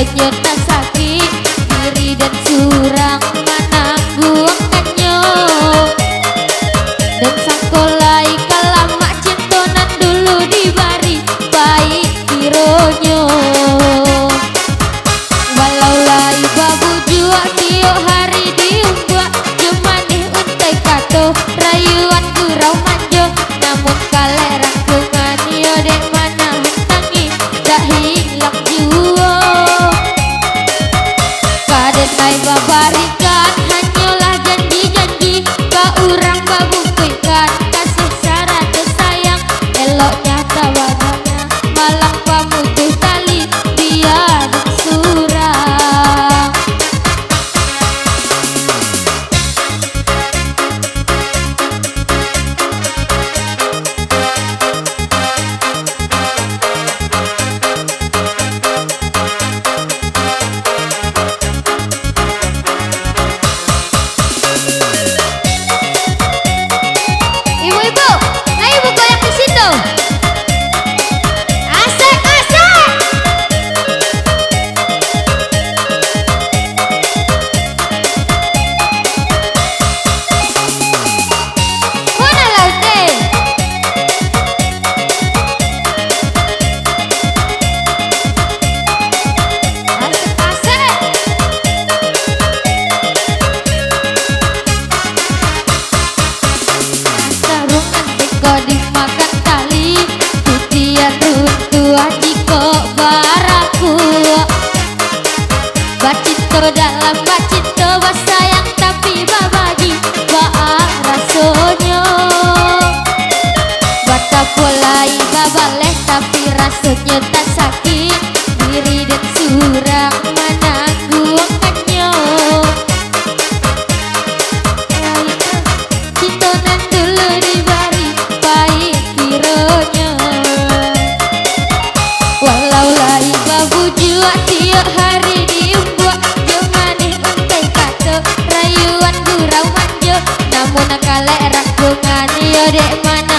rasanya tak sakit diri dan surang menangguhkannya. Dan sangkolai kalamak cintonan dulu dibari baik kironyo. Walau lai babu jua tiok hari diumbuak jemanih untai kato rayuan gurau manjo. Namun kalerang kenganio dek mana hentangi dak hilang jua. Kadenai babarikan hanyalah janji-janji ka urang babungkuikan kasih syarat sayang eloknya tawadana malang pamutih tali dia dan surang. Ibu-ibu, ayo ibu goyang di situ. Asik, asik. Mana laute? Asik, asik. Sarungan teko dimakan tali tutian runtuh jiko baraku. Bacito dalam bacito basayang tapi babagi baa rasonyo. Bata polai babaleh tapi rasanya tak sakit diri dan surang menangguhkannya. Cintonan dulu dibari baik kironya. Walau lai babu jua tiap hari diumbuak jemanih untai kato rayuan gurau manjo. Namun kalerang kenganio dek mana